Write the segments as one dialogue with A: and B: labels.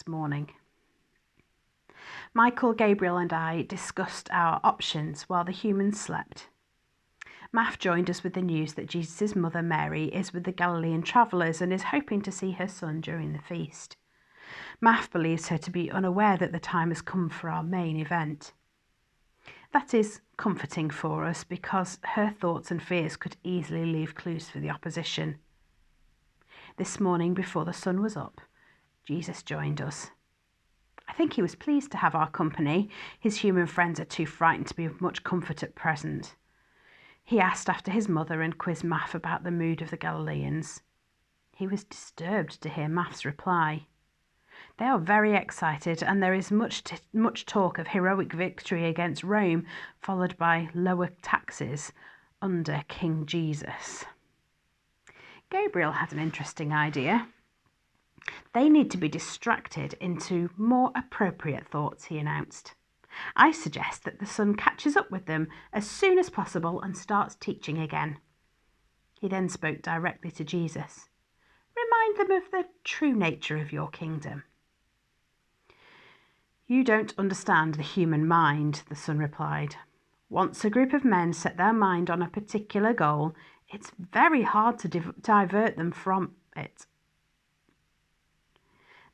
A: Christmas morning. Michael, Gabriel and I discussed our options while the humans slept. Math joined us with the news that Jesus' mother Mary is with the Galilean travellers and is hoping to see her son during the feast. Math believes her to be unaware that the time has come for our main event. That is comforting for us because her thoughts and fears could easily leave clues for the opposition. This morning, before the sun was up, Jesus joined us. I think he was pleased to have our company. His human friends are too frightened to be of much comfort at present. He asked after his mother and quizzed Math about the mood of the Galileans. He was disturbed to hear Math's reply. They are very excited, and there is much talk of heroic victory against Rome, followed by lower taxes under King Jesus. Gabriel had an interesting idea. They need to be distracted into more appropriate thoughts, he announced. I suggest that the sun catches up with them as soon as possible and starts teaching again. He then spoke directly to Jesus. Remind them of the true nature of your kingdom. You don't understand the human mind, the sun replied. Once a group of men set their mind on a particular goal, it's very hard to divert them from it.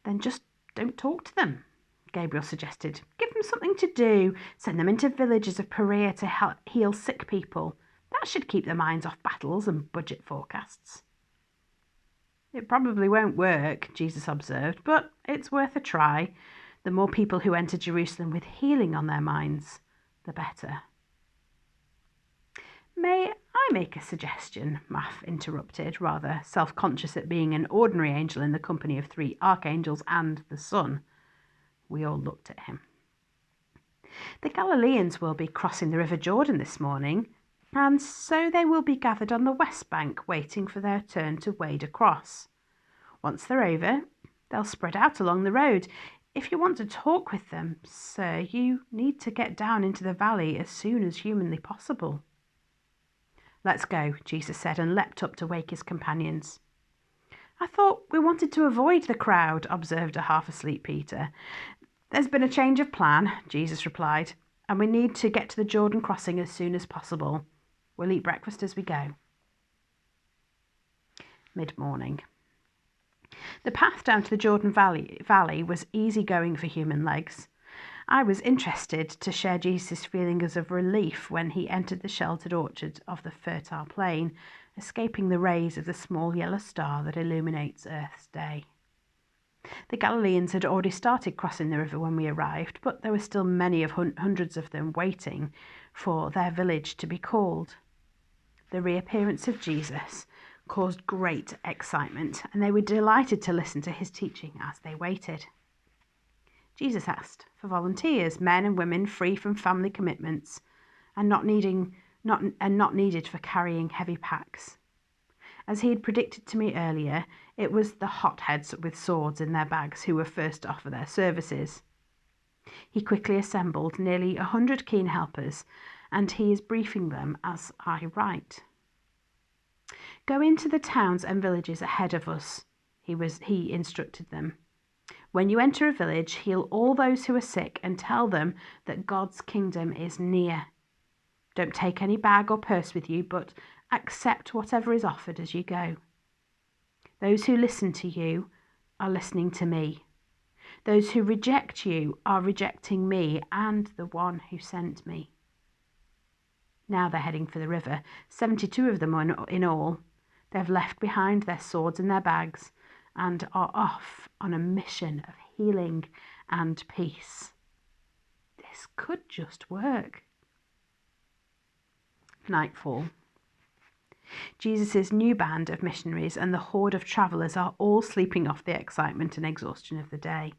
A: Then just don't talk to them, Gabriel suggested. Give them something to do. Send them into villages of Perea to heal sick people. That should keep their minds off battles and budget forecasts. It probably won't work, Jesus observed, but it's worth a try. The more people who enter Jerusalem with healing on their minds, the better. May I make a suggestion? Math interrupted, rather self-conscious at being an ordinary angel in the company of 3 archangels and the sun. We all looked at him. The Galileans will be crossing the River Jordan this morning, and so they will be gathered on the west bank waiting for their turn to wade across. Once they're over, they'll spread out along the road. If you want to talk with them, sir, you need to get down into the valley as soon as humanly possible. Let's go, Jesus said, and leapt up to wake his companions. I thought we wanted to avoid the crowd, observed a half-asleep Peter. There's been a change of plan, Jesus replied, and we need to get to the Jordan crossing as soon as possible. We'll eat breakfast as we go. Mid-morning. The path down to the Jordan Valley was easy going for human legs. I was interested to share Jesus' feelings of relief when he entered the sheltered orchard of the fertile plain, escaping the rays of the small yellow star that illuminates Earth's day. The Galileans had already started crossing the river when we arrived, but there were still many of hundreds of them waiting for their village to be called. The reappearance of Jesus caused great excitement, and they were delighted to listen to his teaching as they waited. Jesus asked for volunteers, men and women free from family commitments and not needed for carrying heavy packs. As he had predicted to me earlier, it was the hotheads with swords in their bags who were first to offer their services. He quickly assembled nearly 100 keen helpers, and he is briefing them as I write. Go into the towns and villages ahead of us, he instructed them. When you enter a village, heal all those who are sick and tell them that God's kingdom is near. Don't take any bag or purse with you, but accept whatever is offered as you go. Those who listen to you are listening to me. Those who reject you are rejecting me and the one who sent me. Now they're heading for the river, 72 of them in all. They've left behind their swords and their bags and are off on a mission of healing and peace. This could just work. Nightfall. Jesus' new band of missionaries and the horde of travellers are all sleeping off the excitement and exhaustion of the day.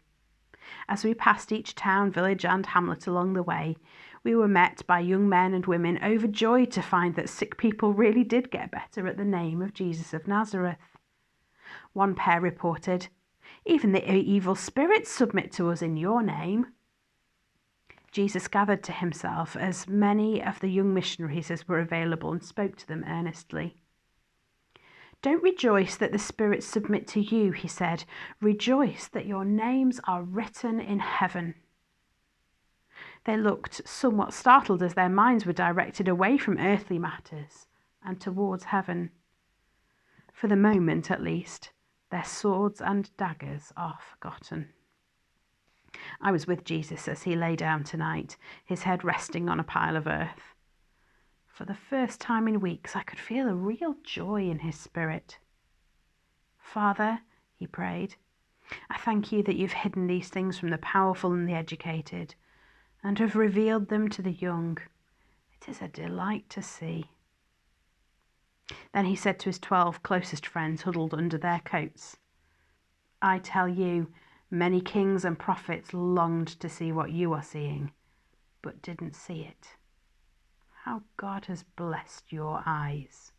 A: As we passed each town, village and hamlet along the way, we were met by young men and women overjoyed to find that sick people really did get better at the name of Jesus of Nazareth. One pair reported, "Even the evil spirits submit to us in your name." Jesus gathered to himself as many of the young missionaries as were available and spoke to them earnestly. Don't rejoice that the spirits submit to you, he said. Rejoice that your names are written in heaven. They looked somewhat startled as their minds were directed away from earthly matters and towards heaven. For the moment, at least, their swords and daggers are forgotten. I was with Jesus as he lay down tonight, his head resting on a pile of earth. For the first time in weeks, I could feel a real joy in his spirit. Father, he prayed, I thank you that you've hidden these things from the powerful and the educated, and have revealed them to the young. It is a delight to see. Then he said to his 12 closest friends huddled under their coats, I tell you, many kings and prophets longed to see what you are seeing, but didn't see it. How God has blessed your eyes.